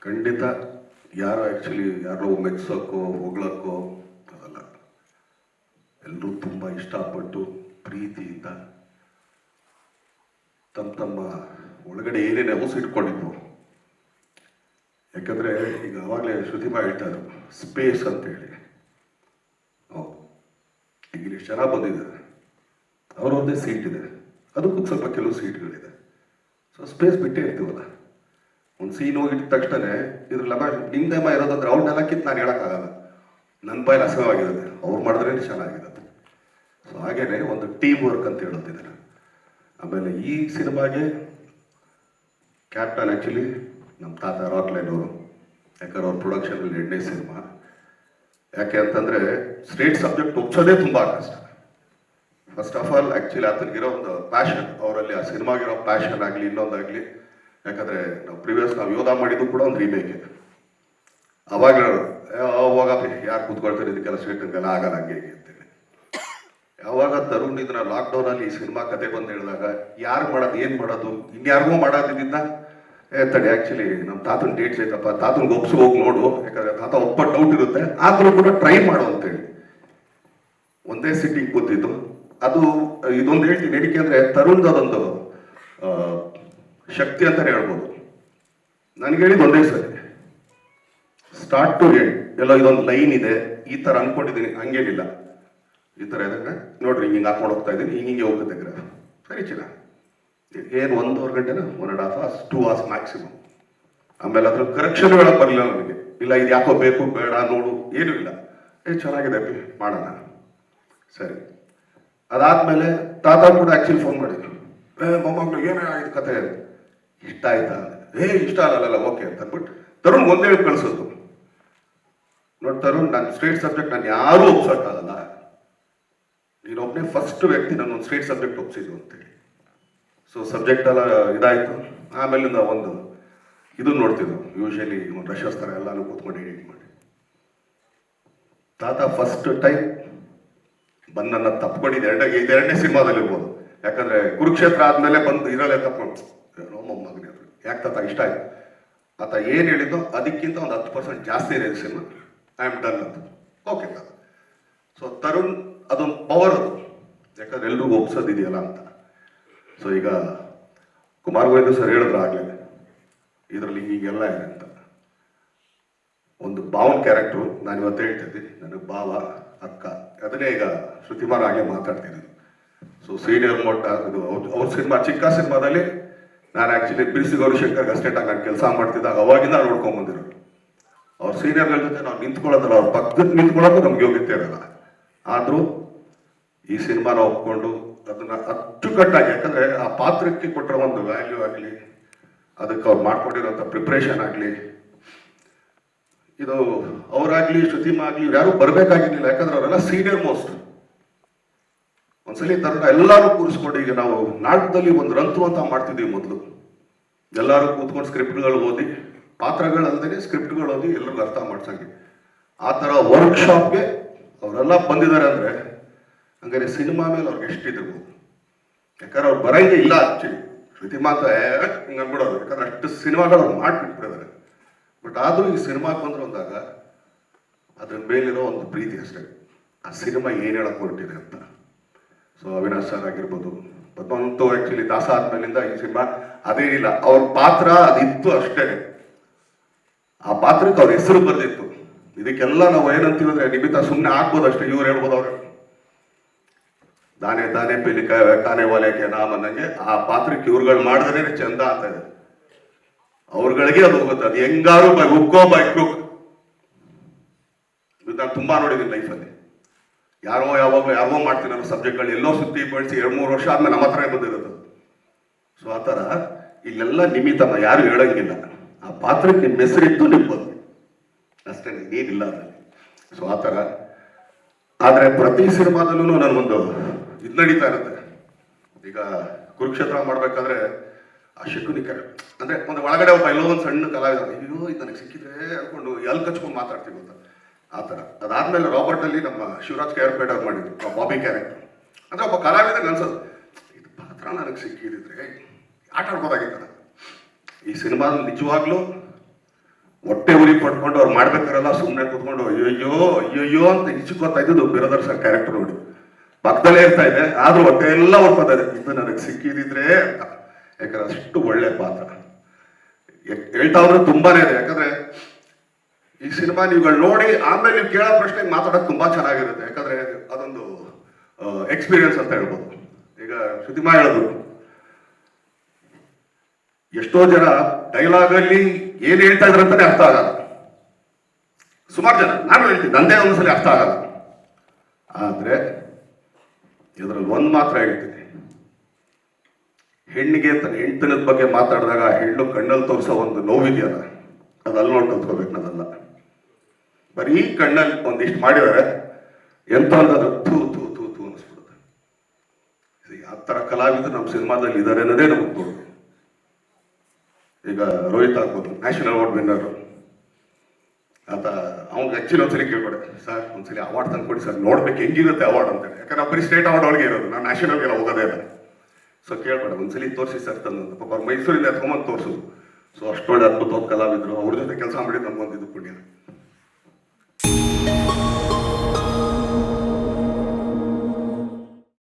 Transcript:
ಖಂಡಿತ ಯಾರು ಆ್ಯಕ್ಚುಲಿ ಯಾರೋ ಮೆಚ್ಚೋಕ್ಕೋ ಹೊಗಳಕ್ಕೋ ಅದಲ್ಲ. ಎಲ್ಲರೂ ತುಂಬ ಇಷ್ಟಪಟ್ಟು ಪ್ರೀತಿಯಿಂದ ತಮ್ಮ ಒಳಗಡೆ ಏನೇನು ಔಸ್ ಇಟ್ಕೊಂಡಿದ್ರು. ಯಾಕಂದರೆ ಈಗ ಆವಾಗಲೇ ಶ್ರುತಿಮಾ ಹೇಳ್ತಾರೆ ಸ್ಪೇಸ್ ಅಂತೇಳಿ. ಈಗ ಇಲ್ಲಿ ಎಷ್ಟು ಜನ ಬಂದಿದ್ದಾರೆ, ಅವರೊಂದೇ ಸೀಟ್ ಇದೆ, ಅದಕ್ಕೂ ಸ್ವಲ್ಪ ಕೆಲವು ಸೀಟ್ಗಳಿದೆ. ಸೊ ಸ್ಪೇಸ್ ಬಿಟ್ಟೇ ಇರ್ತೀವಲ್ಲ. ಒಂದು ಸೀನ್ ಹೋಗಿದ್ದ ತಕ್ಷಣ ಇದ್ರಲ್ಲ ನಿಮ್ದೇಮ ಇರೋದಂದ್ರೆ ಅವ್ರನ್ನೆಲ್ಲ ಕಿತ್ತು ನಾನು ಹೇಳೋಕ್ಕಾಗಲ್ಲ, ನನ್ನ ಬಾಯಲ್ಲಿ ಅಸಹ್ಯವಾಗಿರುತ್ತೆ, ಅವ್ರು ಮಾಡಿದ್ರೇ ಚೆನ್ನಾಗಿರುತ್ತೆ. ಸೊ ಹಾಗೇನೆ ಒಂದು ಟೀಮ್ ವರ್ಕ್ ಅಂತ ಹೇಳೋದಿದ್ದಾರೆ. ಆಮೇಲೆ ಈ ಸಿನಿಮಾಗೆ ಕ್ಯಾಪ್ಟನ್ ಆ್ಯಕ್ಚುಲಿ ನಮ್ಮ ತಾತ ರಾಕ್ಲೈನ್ ಅವರು. ಯಾಕಂದ್ರೆ ಅವ್ರ ಪ್ರೊಡಕ್ಷನಲ್ಲಿ 2ನೇ ಸಿನಿಮಾ. ಯಾಕೆ ಅಂತಂದರೆ ಸ್ಟ್ರೇಟ್ ಸಬ್ಜೆಕ್ಟ್ ಒಪ್ಸೋದೇ ತುಂಬ ಕಷ್ಟ. ಫಸ್ಟ್ ಆಫ್ ಆಲ್ ಆ್ಯಕ್ಚುಲಿ ಆತನಿಗಿರೋ ಒಂದು ಪ್ಯಾಷನ್, ಅವರಲ್ಲಿ ಆ ಸಿನಿಮಾಗಿರೋ ಪ್ಯಾಷನ್ ಆಗಲಿ ಇನ್ನೊಂದಾಗಲಿ. ಯಾಕಂದರೆ ನಾವು ಯೋಧ ಮಾಡಿದ್ದು ಕೂಡ ಒಂದು ರೀಮೇಕೆ. ಅವಾಗ ಹೋಗಪ್ಪ ಯಾರು ಕೂತ್ಕೊಳ್ತಾರೆ ಇದಕ್ಕೆಲ್ಲ ಸ್ಟ್ರೇಟನ್ಗೆಲ್ಲ ಆಗಲ್ಲ ಹಂಗೆ ಹೀಗೆ ಅಂತೇಳಿ. ಯಾವಾಗ ತರುಣ್ ಇದನ್ನ ಲಾಕ್ಡೌನಲ್ಲಿ ಈ ಸಿನಿಮಾ ಕತೆ ಬಂದು ಹೇಳಿದಾಗ ಯಾರು ಮಾಡೋದು ಏನು ಮಾಡೋದು ಇನ್ಯಾರಿಗೂ ಮಾಡೋದಿದ್ದ ತಡಿ ಆ್ಯಕ್ಚುಲಿ ನಮ್ಮ ತಾತನ ಡೇಟ್ಸ್ ಐತಪ್ಪ, ತಾತನಿಗೆ ಒಪ್ಸಿ ಹೋಗಿ ನೋಡು, ಯಾಕಂದರೆ ತಾತ ಒಪ್ಪ ಡೌಟ್ ಇರುತ್ತೆ, ಆದರೂ ಕೂಡ ಟ್ರೈ ಮಾಡು ಅಂತೇಳಿ ಒಂದೇ ಸಿಟ್ಟಿಗೆ ಕೂತಿದ್ದು. ಅದು ಇದೊಂದು ಹೇಳ್ತೀನಿ ಏನಕ್ಕೆ ಅಂದರೆ ತರುಣ್ದು ಅದೊಂದು ಶಕ್ತಿ ಅಂತಲೇ ಹೇಳ್ಬೋದು. ನನಗೆ ಹೇಳಿದ್ದು ಒಂದೇ ಸರಿ, ಸ್ಟಾರ್ಟ್ ಟು ಎಂಡ್ ಎಲ್ಲ ಇದೊಂದು ಲೈನ್ ಇದೆ, ಈ ಥರ ಅಂದ್ಕೊಂಡಿದ್ದೀನಿ, ಹಂಗೇನಿಲ್ಲ, ಈ ಥರ ಇದಾಗ ನೋಡ್ರಿ ಹಿಂಗೆ ಹಾಕೊಂಡು ಹೋಗ್ತಾ ಇದ್ದೀನಿ, ಹಿಂಗೆ ಹೋಗುತ್ತೆ ಗ್ರಾಫ್. ಸರಿ ಚೆನ್ನಾಗಿ ಏನು 1.5 ಗಂಟೆನ 1.5 hours 2 hours ಮ್ಯಾಕ್ಸಿಮಮ್. ಆಮೇಲೆ ಅದ್ರ ಕರೆಕ್ಷನ್ ಹೇಳಕ್ಕೆ ಬರಲಿಲ್ಲ ನನಗೆ, ಇಲ್ಲ ಇದು ಯಾಕೋ ಬೇಕು ಬೇಡ ನೋಡು ಏನೂ ಇಲ್ಲ, ಚೆನ್ನಾಗಿದೆ ಮಾಡೋಣ ಸರಿ. ಅದಾದಮೇಲೆ ತಾತ ಕೂಡ ಆ್ಯಕ್ಚುಲಿ ಫೋನ್ ಮಾಡಿದ್ರು, ಮೊಮ್ಮಗಳು ಏನೇ ಆಯ್ತು ಕತೆ ಇಷ್ಟ ಆಯ್ತಾ? ಇಷ್ಟ ಅಲ್ಲಲ್ಲ ಓಕೆ ಅಂತ ಅಂದ್ಬಿಟ್ಟು ತರುಣ್ ಒಂದೇ ಹೇಳಿ ಕಳಿಸೋದು. ನೋಡಿ ತರುಣ್, ನಾನು ಸ್ಟ್ರೇಟ್ ಸಬ್ಜೆಕ್ಟ್ ನಾನು ಯಾರೂ ಒಪ್ಸೋಕ್ಕಾಗಲ್ಲ, ನೀನೊಬ್ಬನೇ ಫಸ್ಟ್ ವ್ಯಕ್ತಿ ನಾನು ಒಂದು ಸ್ಟ್ರೇಟ್ ಸಬ್ಜೆಕ್ಟ್ ಒಪ್ಸಿದ್ದು ಅಂತೇಳಿ. ಸೊ ಸಬ್ಜೆಕ್ಟ್ ಎಲ್ಲ ಇದಾಯಿತು. ಆಮೇಲಿಂದ ಒಂದು ಇದು ನೋಡ್ತಿದ್ರು, ಯೂಶಲಿ ಒಂದು ರಶಸ್ ಥರ ಎಲ್ಲಾನು ಕೂತ್ಕೊಂಡು ಎಡಿಟ್ ಮಾಡಿ. ತಾತ ಫಸ್ಟ್ ಟೈಮ್ ಬಂದನ್ನ ತಪ್ಕೊಂಡಿದ್ದು 2ನೇ ಸಿನಿಮಾದಲ್ಲಿ ಇರ್ಬೋದು. ಯಾಕಂದರೆ ಕುರುಕ್ಷೇತ್ರ ಆದಮೇಲೆ ಬಂದು ಇರಲ್ಲೇ ತಪ್ಕೊಂಡು ಮೊಮ್ಮಗನೇ ಅದು ಯಾಕೆ ತಾತ ಇಷ್ಟ ಆಯ್ತು. ಆತ ಏನು ಹೇಳಿದ್ದು ಅದಕ್ಕಿಂತ ಒಂದು 10% ಜಾಸ್ತಿ ಇದೆ ಸಿನಿಮಾ, ಐ ಆಮ್ ಡನ್ ಅಂತ. ಓಕೆ ತಾತ. ಸೊ ತರುಣ್ ಅದೊಂದು ಪವರ್ ಅದು, ಯಾಕಂದ್ರೆ ಎಲ್ರಿಗೂ ಒಪ್ಸೋದಿದೆಯಲ್ಲ ಅಂತ. ಸೊ ಈಗ ಕುಮಾರ್ ಗೋವಿಂದ ಸರ್ ಹೇಳಿದ್ರು ಆಗಲೇ ಇದರಲ್ಲಿ ಹೀಗೆಲ್ಲ ಇದೆ ಅಂತ. ಒಂದು ಭಾವನ್ ಕ್ಯಾರೆಕ್ಟ್ರು ನಾನು ಇವತ್ತು ಹೇಳ್ತಿದ್ದೆ, ನನಗೆ ಭಾವ ಅಕ್ಕ ಅದನ್ನೇ ಈಗ ಶ್ರುತಿಮಾರ್ ಆಗಲೇ ಮಾತಾಡ್ತಿದ್ದೀನಿ. ಸೊ ಸೀನಿಯರ್ ಮೋಟ ಇದು ಅವ್ರ ಸಿನಿಮಾ ಚಿಕ್ಕ ಸಿನಿಮಾದಲ್ಲಿ ನಾನು ಆ್ಯಕ್ಚುಲಿ ಬಿಸಿ ಗೌರಿಶಂಕರ್ ಅಸ್ಟೇಟಾಗಿ ನಾನು ಕೆಲಸ ಮಾಡ್ತಿದ್ದಾಗ ಅವಾಗಿಂದ ನೋಡ್ಕೊಂಬಂದಿರೋದು. ಅವ್ರ ಸೀನಿಯರ್ಗಳ ಜೊತೆ ನಾವು ನಿಂತ್ಕೊಳ್ಳೋದಲ್ಲ, ಅವ್ರ ಪಕ್ಕಕ್ಕೆ ನಿಂತ್ಕೊಳ್ಳೋದು ನಮ್ಗೆ ಯೋಗ್ಯತೆ ಇರಲ್ಲ. ಆದರೂ ಈ ಸಿನಿಮಾನ ಒಪ್ಕೊಂಡು ಅದನ್ನ ಅಚ್ಚುಕಟ್ಟಾಗಿ, ಯಾಕಂದರೆ ಆ ಪಾತ್ರಕ್ಕೆ ಕೊಟ್ಟಿರೋ ಒಂದು ವ್ಯಾಲ್ಯೂ ಆಗಲಿ, ಅದಕ್ಕೆ ಅವ್ರು ಮಾಡ್ಕೊಂಡಿರೋಂಥ ಪ್ರಿಪ್ರೇಷನ್ ಆಗಲಿ, ಇದು ಅವರಾಗಲಿ ಶ್ರುತಿಮಾ ಆಗಲಿ ಯಾರು ಬರಬೇಕಾಗಿರಲಿಲ್ಲ. ಯಾಕಂದ್ರೆ ಅವರೆಲ್ಲ ಸೀನಿಯರ್ ಮೋಸ್ಟ್. ಒಂದ್ಸಲಿ ತರುಣ ಎಲ್ಲರೂ ಕೂರಿಸ್ಕೊಂಡು, ಈಗ ನಾವು ನಾಟಕದಲ್ಲಿ ಒಂದು ರಂತು ಅಂತ ಮಾಡ್ತಿದ್ದೀವಿ ಮೊದಲು, ಎಲ್ಲರೂ ಕೂತ್ಕೊಂಡು ಸ್ಕ್ರಿಪ್ಟ್ಗಳು ಓದಿ, ಪಾತ್ರಗಳಲ್ಲದೆ ಸ್ಕ್ರಿಪ್ಟ್ಗಳು ಓದಿ ಎಲ್ಲರಿಗೂ ಅರ್ಥ ಮಾಡ್ಸಂಗೆ. ಆ ಥರ ವರ್ಕ್ಶಾಪ್ಗೆ ಅವರೆಲ್ಲ ಬಂದಿದ್ದಾರೆ ಅಂದರೆ ಹಂಗಾರೆ ಸಿನಿಮಾ ಮೇಲೆ ಅವ್ರಿಗೆ ಎಷ್ಟಿದಿರ್ಬೋದು. ಯಾಕಂದ್ರೆ ಅವ್ರು ಬರಂಗೆ ಇಲ್ಲ ಆಕ್ಚುಲಿ. ಶ್ರುತಿಮಾ ಅಂತ ಹಿಂಗೆ ಅಂದ್ಬಿಡೋದು, ಯಾಕಂದ್ರೆ ಅಷ್ಟು ಸಿನಿಮಾಗಳು ಅವ್ರು ಮಾಡಿಬಿಟ್ಬಿಟ್ಟಿದ್ದಾರೆ. ಬಟ್ ಆದರೂ ಈ ಸಿನಿಮಾಗೆ ಬಂದ್ರು ಅಂದಾಗ ಅದ್ರ ಮೇಲಿರೋ ಒಂದು ಪ್ರೀತಿ ಅಷ್ಟೇ, ಆ ಸಿನಿಮಾ ಏನು ಹೇಳಕ್ ಹೊರಟಿದೆ ಅಂತ. ಸೊ ಅವಿನಾಶ್ ಸರ್ ಆಗಿರ್ಬೋದು, ಪದ್ಮಂತು ಆ್ಯಕ್ಚುಲಿ ದಾಸ ಆದ್ಮೇಲಿಂದ ಈ ಸಿನಿಮಾ ಅದೇನಿಲ್ಲ, ಅವ್ರ ಪಾತ್ರ ಅದಿತ್ತು ಅಷ್ಟೇ. ಆ ಪಾತ್ರಕ್ಕೆ ಅವ್ರ ಹೆಸರು ಬರ್ದಿತ್ತು. ಇದಕ್ಕೆಲ್ಲ ನಾವು ಏನಂತೀವಿ ಅಂದ್ರೆ ನಿಮಿತ್ತ ಸುಮ್ಮನೆ ಆಗ್ಬೋದು ಅಷ್ಟೇ, ಇವ್ರು ಹೇಳ್ಬೋದು ಅವ್ರು ದಾನೆ ದಾನೆ ಪಿಲಿಕ ಕಾನೆ ವಾಲೆಕೆ ನಾಮ ಅನ್ನಂಗೆ ಆ ಪಾತ್ರಕ್ಕೆ ಇವ್ರುಗಳು ಮಾಡಿದ್ರೆ ಚಂದ ಅಂತ ಇದೆ. ಅವ್ರಗಳಿಗೆ ಅದು ಹೋಗುತ್ತೆ, ಅದು ಹೆಂಗಾರು ಬೈ ಹುಕ್ಕೋ ಬೈ ಕ್ರೂಕ್. ಇದು ನಾನು ತುಂಬಾ ನೋಡಿದ್ದೀನಿ ಲೈಫಲ್ಲಿ. ಯಾರೋ ಯಾವಾಗಲೂ ಯಾರೋ ಮಾಡ್ತೀನಿ ಅನ್ನೋ ಸಬ್ಜೆಕ್ಟ್ಗಳು ಎಲ್ಲೋ ಸುತ್ತಿ ಬಳಸಿ 2-3 ವರ್ಷ ಆದ್ಮೇಲೆ ನಮ್ಮ ಹತ್ರ ಬಂದಿರೋದು. ಸೊ ಆ ಥರ ಇಲ್ಲೆಲ್ಲ ನಿಮಿತ್ತಮ್ಮ ಯಾರು ಹೇಳಂಗಿಲ್ಲ, ಆ ಪಾತ್ರಕ್ಕೆ ನಿಮ್ಮ ಹೆಸರಿತ್ತು ನಿಂಬೋದು ಅಷ್ಟೇ, ಏನಿಲ್ಲ ಅದರಲ್ಲಿ. ಸೊ ಆ ಥರ. ಆದರೆ ಪ್ರತಿ ಸಿನಿಮಾದಲ್ಲೂ ನನಗೊಂದು ಇದು ನಡೀತಾ ಇರುತ್ತೆ. ಈಗ ಕುರುಕ್ಷೇತ್ರ ಮಾಡ್ಬೇಕಾದ್ರೆ ಆ ಶಕುನಿಕ ಅಂದ್ರೆ ಒಂದು ಒಳಗಡೆ ಒಬ್ಬ ಎಲ್ಲೋ ಒಂದು ಸಣ್ಣ ಕಲಾವಿದ, ಅಯ್ಯೋ ಇದು ನನಗೆ ಸಿಕ್ಕಿದ್ರೆ ಅನ್ಕೊಂಡು ಎಲ್ಲಿ ಕಚ್ಕೊಂಡು ಮಾತಾಡ್ತೀವಿ ಅಂತ ಆ ಥರ. ಅದಾದ್ಮೇಲೆ ರಾಬರ್ಟಲ್ಲಿ ನಮ್ಮ ಶಿವರಾಜ್ ಕೇರ್ಪೇಟ್ ಅವ್ರು ಮಾಡಿದ್ರು ಬಾಬಿ ಕ್ಯಾರೆಕ್ಟರ್. ಅಂದ್ರೆ ಒಬ್ಬ ಕಲಾವಿದಾಗ ಅನ್ಸೋದು ಇದು ಪಾತ್ರ ನನಗೆ ಸಿಕ್ಕಿದ್ರೆ ಆಟ ಆಡ್ಬೋದಾಗಿತ್ತು. ಈ ಸಿನಿಮಾದಲ್ಲಿ ನಿಜವಾಗ್ಲೂ ಹೊಟ್ಟೆ ಉರಿ ಪಡ್ಕೊಂಡು ಅವ್ರು ಮಾಡ್ಬೇಕಾರಲ್ಲ ಸುಮ್ಮನೆ ಕೂತ್ಕೊಂಡು ಅಯ್ಯಯ್ಯೋ ಅಯ್ಯಯ್ಯೋ ಅಂತ ಇಚ್ಚಿಕೋತಾ ಇದ್ದು ಬಿರದರ್ ಸರ್ ಕ್ಯಾರೆಕ್ಟರ್ ನೋಡಿ ಪಕ್ಕದಲ್ಲೇ ಇರ್ತಾ ಇದೆ, ಆದ್ರೂ ಹೊಟ್ಟೆ ಎಲ್ಲ ಹೊಡ್ಕೋತಾ ಇದೆ, ಇದು ನನಗೆ ಸಿಕ್ಕಿದಿದ್ರೆ ಅಂತ. ಯಾಕಂದ್ರೆ ಅಷ್ಟು ಒಳ್ಳೆ ಪಾತ್ರ ಹೇಳ್ತಾ ಹೋದ್ರೆ ತುಂಬಾನೇ ಇದೆ. ಯಾಕಂದ್ರೆ ಈ ಸಿನಿಮಾ ನೀವುಗಳು ನೋಡಿ ಆಮೇಲೆ ನೀವು ಕೇಳೋ ಪ್ರಶ್ನೆಗೆ ಮಾತಾಡೋದು ತುಂಬಾ ಚೆನ್ನಾಗಿರುತ್ತೆ. ಯಾಕಂದ್ರೆ ಅದೊಂದು ಎಕ್ಸ್ಪೀರಿಯನ್ಸ್ ಅಂತ ಹೇಳ್ಬೋದು. ಈಗ ಶ್ರುತಿಮಾ ಹೇಳಿದ್ರು, ಎಷ್ಟೋ ಜನ ಡೈಲಾಗ್ ಅಲ್ಲಿ ಏನ್ ಹೇಳ್ತಾ ಇದ್ರ ಅಂತಾನೆ ಅರ್ಥ ಆಗಲ್ಲ. ಸುಮಾರು ಜನ, ನಾನು ಹೇಳ್ತೀನಿ ನಂದೇ ಒಂದ್ಸಲಿ ಅರ್ಥ ಆಗಲ್ಲ. ಆದ್ರೆ ಇದರಲ್ಲಿ ಒಂದ್ ಮಾತ್ರ ಹೇಳ್ತೀನಿ, ಹೆಣ್ಣಿಗೆ ತನ್ನ ಹೆಣ್ತನದ ಬಗ್ಗೆ ಮಾತಾಡಿದಾಗ ಹೆಣ್ಣು ಕಣ್ಣಲ್ಲಿ ತೋರಿಸೋ ಒಂದು ನೋವಿದೆಯಲ್ಲ, ಅದು ಅಲ್ಲಿ ನೋಡಿ ಕಲ್ತ್ಕೋಬೇಕು. ನಾನಲ್ಲ ಬರೀ ಕಣ್ಣಲ್ಲಿ ಒಂದಿಷ್ಟು ಮಾಡಿದರೆ ಎಂತ ಅಂತಂದ್ರೆ ಥೂ ಥೂ ಥೂ ಥೂ ಅನಿಸ್ಬಿಡುತ್ತೆ. ಯಾವ ಥರ ಕಲಾವಿದರು ನಮ್ಮ ಸಿನಿಮಾದಲ್ಲಿ ಇದ್ದಾರೆ ಅನ್ನೋದೇ ನಮಗೆ ತೋರು. ಈಗ ರೋಹಿತ್ ಆಗ್ಬೋದು, ನ್ಯಾಷನಲ್ ಅವಾರ್ಡ್ ವಿನ್ನರ್ ಆತ. ಅವ್ನಿಗೆ ಆಕ್ಚುಲಿ ಒಂದ್ಸಲಿ ಕೇಳ್ಕೊಡೆ, ಸರ್ ಒಂದ್ಸಲಿ ಅವಾರ್ಡ್ ತಂದ್ಕೊಡಿ ಸರ್, ನೋಡ್ಬೇಕು ಹೆಂಗಿರುತ್ತೆ ಅವಾರ್ಡ್ ಅಂತೇಳಿ. ಯಾಕಂದ್ರೆ ಬರೀ ಸ್ಟೇಟ್ ಅವಾರ್ಡ್ ಒಳಗೆ ಇರೋದು, ನಾನು ನ್ಯಾಷನಲ್ಗೆಲ್ಲ ಹೋಗೋದೇ ಇಲ್ಲ. ಸೊ ಕೇಳ್ಬೇಡ ಒಂದ್ಸಲಿ ತೋರಿಸಿ ಸರ್ ತಂದಂತ. ಪಾಪ ಅವ್ರು ಮೈಸೂರಿಂದ ಎತ್ಕೊಂಬಂದು ತೋರಿಸೋದು. ಸೊ ಅಷ್ಟೊಳ್ಳೆ ಅದ್ಭುತವಾದ ಕಲಾವಿದರು, ಅವ್ರ ಜೊತೆ ಕೆಲಸ ಮಾಡಿ ನಮ್ಗೊಂದು ಇದು ಪುಣ್ಯ.